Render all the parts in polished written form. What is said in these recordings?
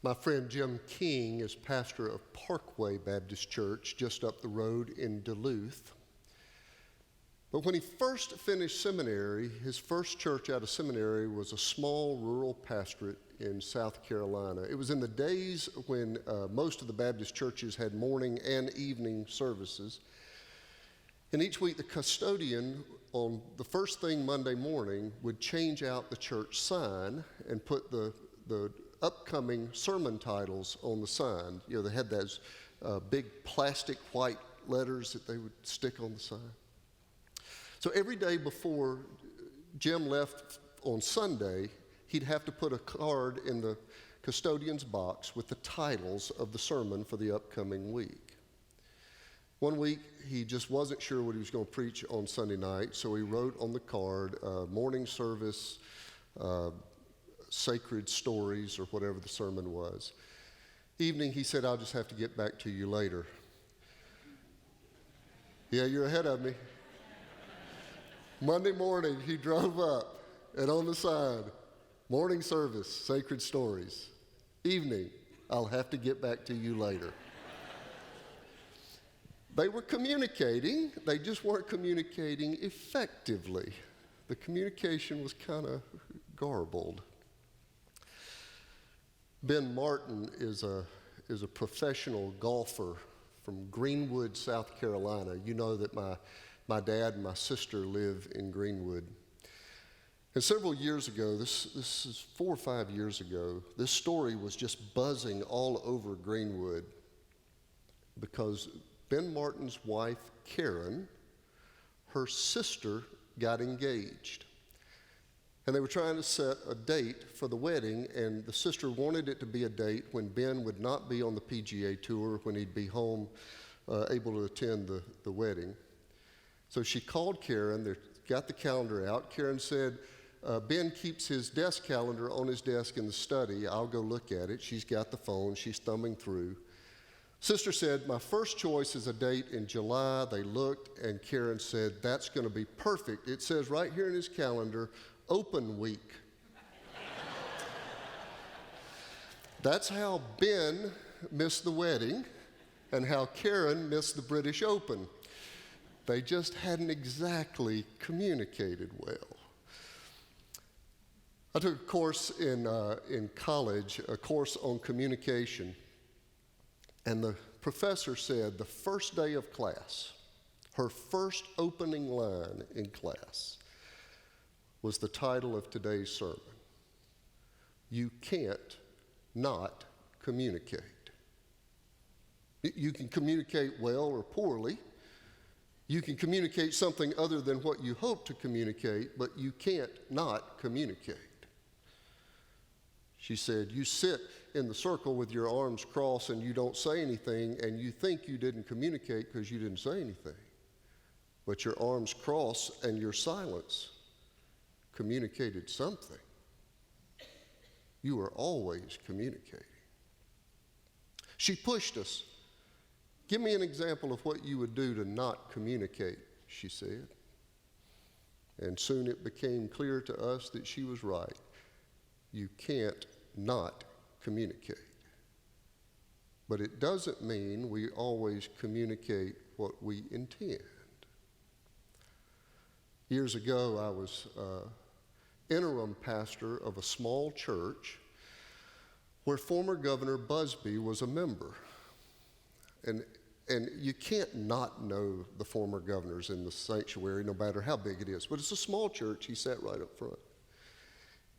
My friend Jim King is pastor of Parkway Baptist Church just up the road in Duluth. But when he first finished seminary, his first church out of seminary was a small rural pastorate in South Carolina. It was in the days when most of the Baptist churches had morning and evening services. And each week the custodian on the first thing Monday morning would change out the church sign and put the upcoming sermon titles on the sign. You know, they had those big plastic white letters that they would stick on the sign. So every day before Jim left on Sunday, he'd have to put a card in the custodian's box with the titles of the sermon for the upcoming week. One week, he just wasn't sure what he was going to preach on Sunday night, so he wrote on the card, morning service, sacred stories, or whatever the sermon was. Evening, he said, I'll just have to get back to you later. Yeah, you're ahead of me. Monday morning, he drove up, and on the sign, morning service, sacred stories. Evening, I'll have to get back to you later. They were communicating, they just weren't communicating effectively. The communication was kind of garbled. Ben Martin is a professional golfer from Greenwood, South Carolina. You know that my dad and my sister live in Greenwood. And several years ago, this is 4 or 5 years ago, this story was just buzzing all over Greenwood because Ben Martin's wife, Karen, her sister got engaged. And they were trying to set a date for the wedding, and the sister wanted it to be a date when Ben would not be on the PGA Tour, when he'd be home able to attend the wedding. So she called Karen, they got the calendar out. Karen said, Ben keeps his desk calendar on his desk in the study. I'll go look at it. She's got the phone. She's thumbing through. Sister said, my first choice is a date in July. They looked, and Karen said, that's going to be perfect. It says right here in his calendar, open week. That's how Ben missed the wedding and how Karen missed the British Open. They just hadn't exactly communicated well. I took a course in college, a course on communication. And the professor said the first day of class, her first opening line in class was the title of today's sermon. You can't not communicate. You can communicate well or poorly. You can communicate something other than what you hope to communicate, but you can't not communicate. She said, you sit in the circle with your arms crossed and you don't say anything, and you think you didn't communicate because you didn't say anything. But your arms crossed and your silence communicated something. You are always communicating. She pushed us. Give me an example of what you would do to not communicate, she said. And soon it became clear to us that she was right. You can't not communicate. But it doesn't mean we always communicate what we intend. Years ago, I was interim pastor of a small church where former Governor Busby was a member. And you can't not know the former governors in the sanctuary, no matter how big it is. But it's a small church. He sat right up front.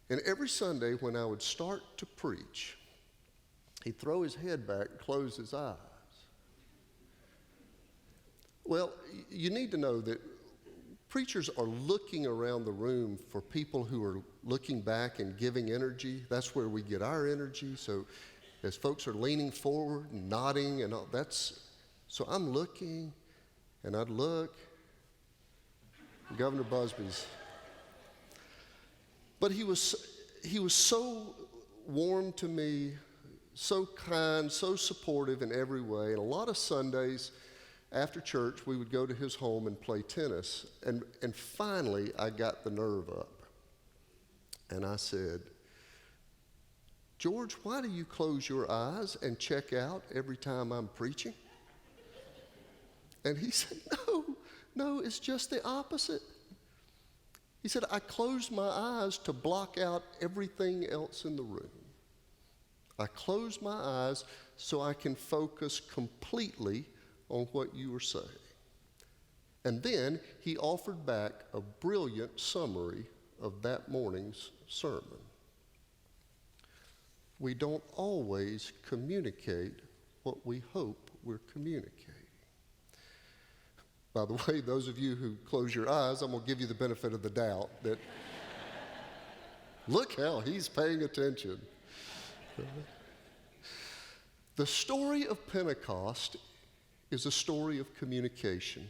And every Sunday when I would start to preach, he'd throw his head back and close his eyes. Well, you need to know that preachers are looking around the room for people who are looking back and giving energy. That's where we get our energy. So as folks are leaning forward and nodding and all, so I'm looking, and I'd look. Governor Busby's. But he was so warm to me, so kind, so supportive in every way. And a lot of Sundays after church, we would go to his home and play tennis. And finally, I got the nerve up. And I said, George, why do you close your eyes and check out every time I'm preaching? And he said, no, it's just the opposite. He said, I close my eyes to block out everything else in the room. I close my eyes so I can focus completely on what you were saying. And then he offered back a brilliant summary of that morning's sermon. We don't always communicate what we hope we're communicating. By the way, those of you who close your eyes, I'm going to give you the benefit of the doubt that look how he's paying attention. The story of Pentecost is a story of communication.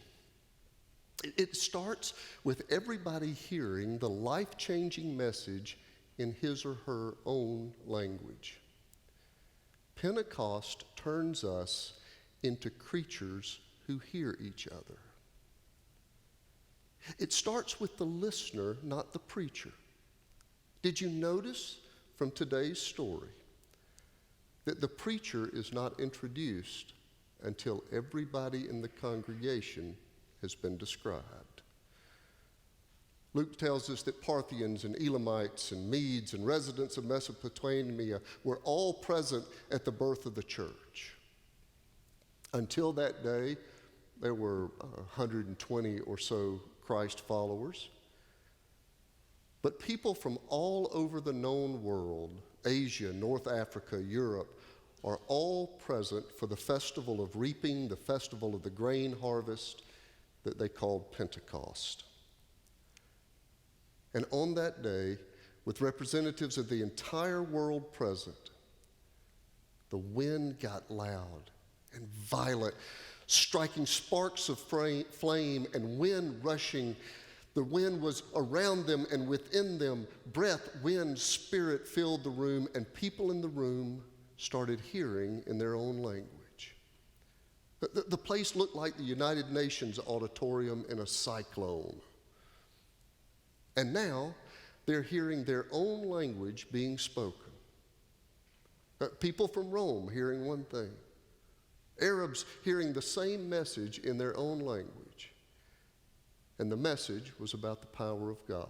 It starts with everybody hearing the life-changing message in his or her own language. Pentecost turns us into creatures who hear each other. It starts with the listener, not the preacher. Did you notice from today's story that the preacher is not introduced until everybody in the congregation has been described? Luke tells us that Parthians and Elamites and Medes and residents of Mesopotamia were all present at the birth of the church. Until that day, there were 120 or so Christ followers. But people from all over the known world, Asia, North Africa, Europe, are all present for the festival of reaping, the festival of the grain harvest that they called Pentecost. And on that day, with representatives of the entire world present, the wind got loud and violent, striking sparks of flame and wind rushing. The wind was around them and within them. Breath, wind, spirit filled the room, and people in the room started hearing in their own language. The place looked like the United Nations auditorium in a cyclone. And now they're hearing their own language being spoken. People from Rome hearing one thing. Arabs hearing the same message in their own language. And the message was about the power of God.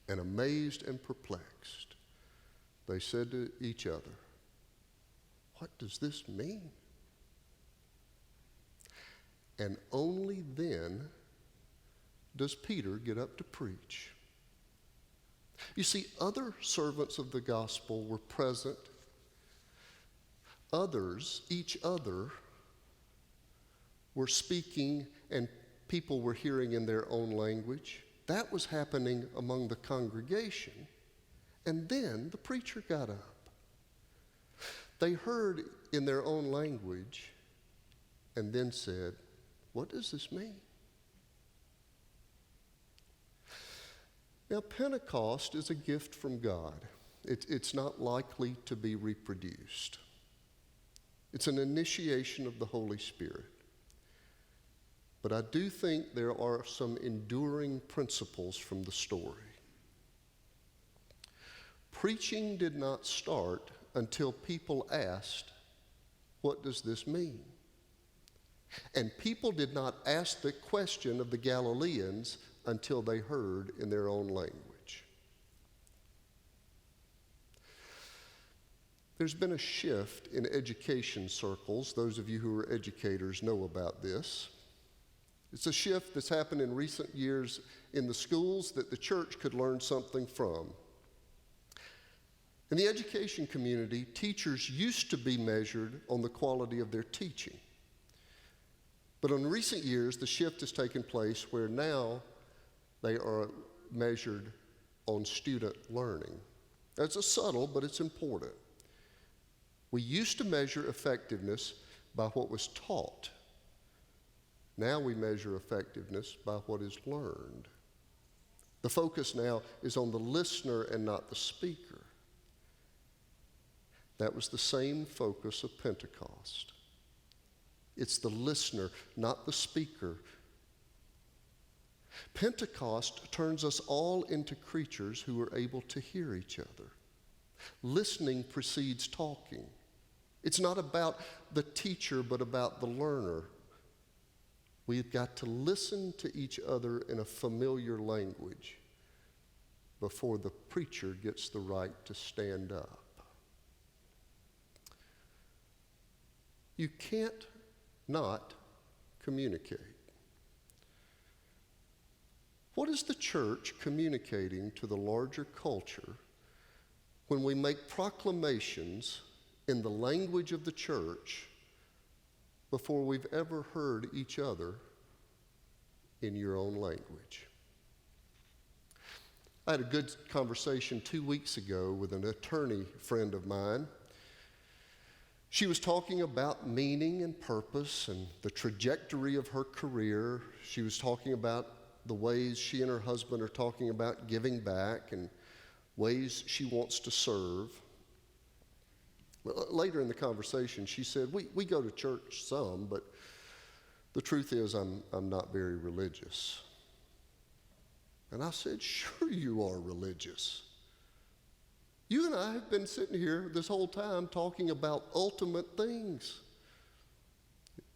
And amazed and perplexed, they said to each other, "What does this mean?" And only then does Peter get up to preach. You see, other servants of the gospel were present. Others, each other, were speaking and people were hearing in their own language. That was happening among the congregation. And then the preacher got up. They heard in their own language and then said, "What does this mean?" Now, Pentecost is a gift from God. It's not likely to be reproduced. It's an initiation of the Holy Spirit. But I do think there are some enduring principles from the story. Preaching did not start until people asked, "What does this mean?" And people did not ask the question of the Galileans until they heard in their own language. There's been a shift in education circles. Those of you who are educators know about this. It's a shift that's happened in recent years in the schools that the church could learn something from. In the education community, teachers used to be measured on the quality of their teaching. But in recent years, the shift has taken place where now they are measured on student learning. That's a subtle, but it's important. We used to measure effectiveness by what was taught. Now we measure effectiveness by what is learned. The focus now is on the listener and not the speaker. That was the same focus of Pentecost. It's the listener, not the speaker. Pentecost turns us all into creatures who are able to hear each other. Listening precedes talking. It's not about the teacher, but about the learner. We've got to listen to each other in a familiar language before the preacher gets the right to stand up. You can't not communicate. What is the church communicating to the larger culture when we make proclamations in the language of the church before we've ever heard each other in your own language? I had a good conversation 2 weeks ago with an attorney friend of mine. She was talking about meaning and purpose and the trajectory of her career. She was talking about the ways she and her husband are talking about giving back and ways she wants to serve. Later in the conversation, she said, we go to church some, but the truth is I'm not very religious. And I said, sure you are religious. You and I have been sitting here this whole time talking about ultimate things.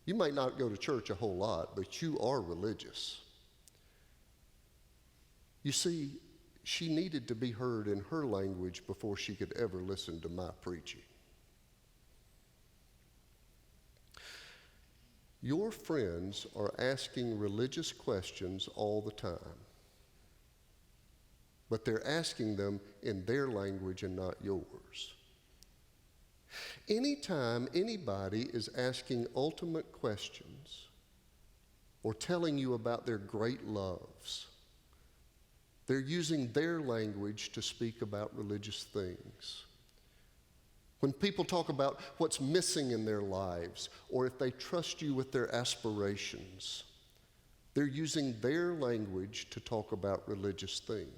You might not go to church a whole lot, but you are religious. You see, she needed to be heard in her language before she could ever listen to my preaching. Your friends are asking religious questions all the time, but they're asking them in their language and not yours. Anytime anybody is asking ultimate questions or telling you about their great loves, they're using their language to speak about religious things. When people talk about what's missing in their lives, or if they trust you with their aspirations, they're using their language to talk about religious things.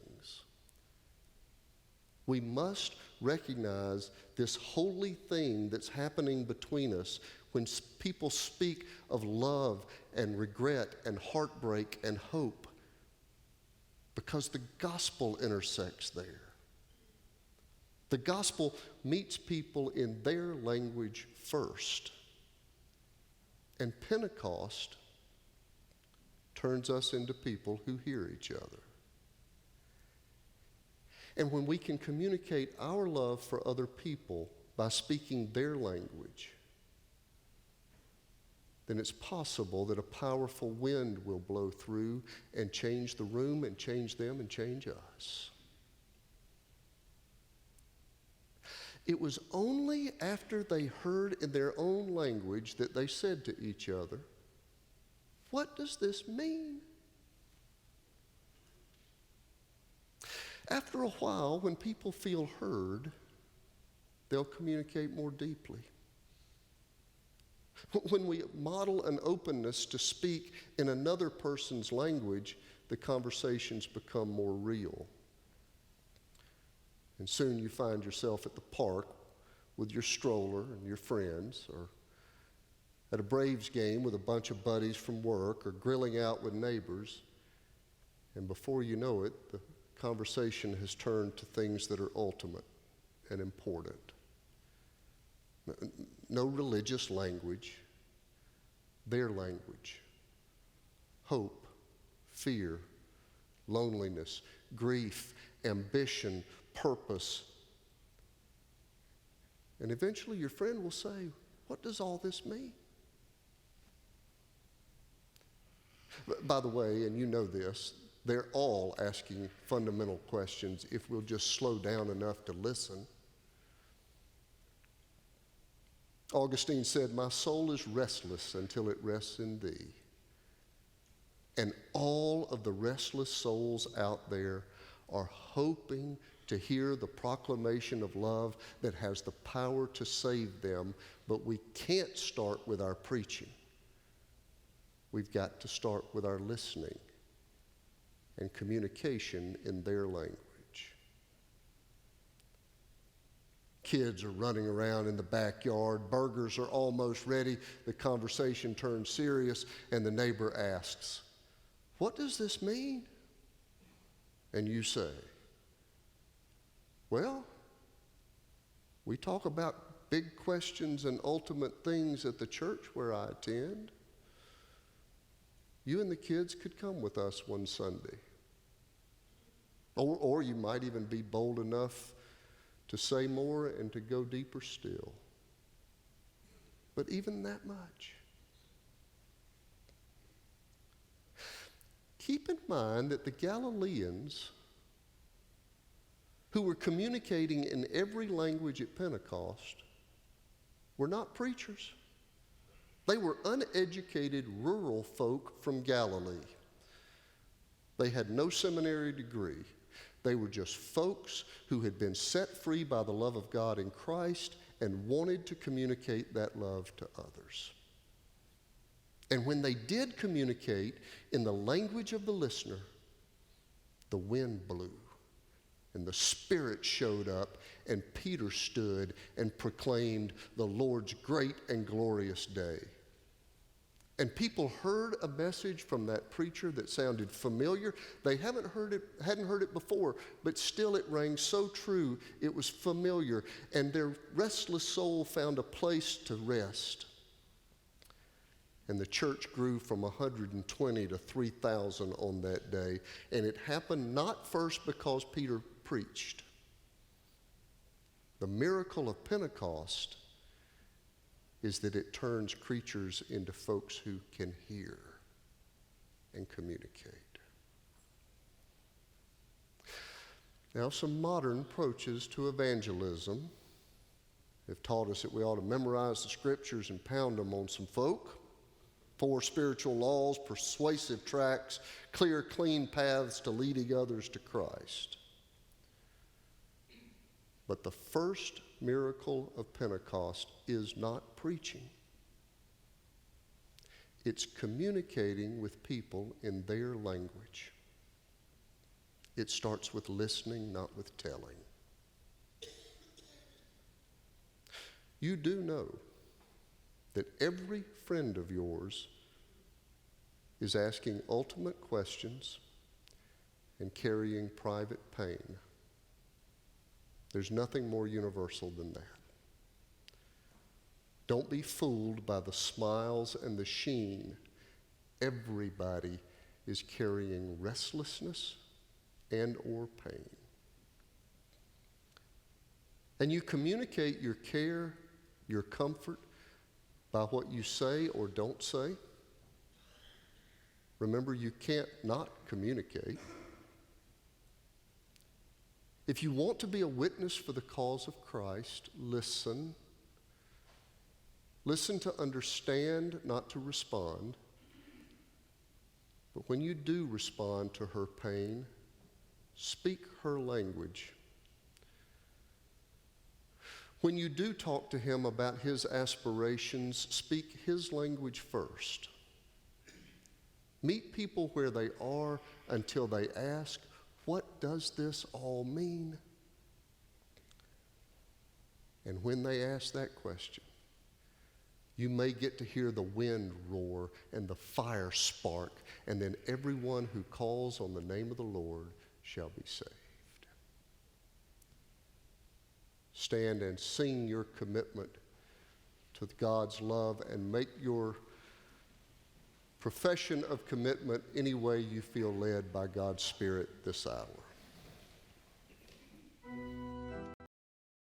We must recognize this holy thing that's happening between us when people speak of love and regret and heartbreak and hope, because the gospel intersects there. The gospel meets people in their language first, and Pentecost turns us into people who hear each other. And when we can communicate our love for other people by speaking their language, then it's possible that a powerful wind will blow through and change the room and change them and change us. It was only after they heard in their own language that they said to each other, "What does this mean?" After a while, when people feel heard, they'll communicate more deeply. When we model an openness to speak in another person's language, the conversations become more real. And soon you find yourself at the park with your stroller and your friends, or at a Braves game with a bunch of buddies from work, or grilling out with neighbors. And before you know it, the conversation has turned to things that are ultimate and important. No religious language, their language. Hope, fear, loneliness, grief, ambition, purpose. And eventually your friend will say, "What does all this mean?" By the way, and you know this, they're all asking fundamental questions if we'll just slow down enough to listen. Augustine said, "My soul is restless until it rests in thee." And all of the restless souls out there are hoping to hear the proclamation of love that has the power to save them, but we can't start with our preaching. We've got to start with our listening and communication in their language. Kids are running around in the backyard. Burgers are almost ready. The conversation turns serious, and the neighbor asks, "What does this mean?" And you say, "Well, We talk about big questions and ultimate things at the church where I attend. You and the kids could come with us one Sunday. Or you might even be bold enough to say more and to go deeper still. But even that much. Keep in mind that the Galileans, who were communicating in every language at Pentecost, were not preachers. They were uneducated rural folk from Galilee. They had no seminary degree. They were just folks who had been set free by the love of God in Christ and wanted to communicate that love to others. And when they did communicate in the language of the listener, the wind blew and the Spirit showed up, and Peter stood and proclaimed the Lord's great and glorious day. And people heard a message from that preacher that sounded familiar. They hadn't heard it before, but still it rang so true, it was familiar, and their restless soul found a place to rest. And the church grew from 120 to 3,000 on that day, and it happened not first because Peter preached. The miracle of Pentecost is that it turns creatures into folks who can hear and communicate. Now, some modern approaches to evangelism have taught us that we ought to memorize the scriptures and pound them on some folk. 4 spiritual laws, persuasive tracts, clear, clean paths to leading others to Christ. But the first miracle of Pentecost is not preaching. It's communicating with people in their language. It starts with listening, not with telling. You do know that every friend of yours is asking ultimate questions and carrying private pain. There's nothing more universal than that. Don't be fooled by the smiles and the sheen. Everybody is carrying restlessness and or pain. And you communicate your care, your comfort, by what you say or don't say. Remember, you can't not communicate. If you want to be a witness for the cause of Christ, listen. Listen to understand, not to respond. But when you do respond to her pain, speak her language. When you do talk to him about his aspirations, speak his language first. Meet people where they are until they ask, what does this all mean? And when they ask that question, you may get to hear the wind roar and the fire spark, and then everyone who calls on the name of the Lord shall be saved. Stand and sing your commitment to God's love and make your profession of commitment any way you feel led by God's Spirit this hour.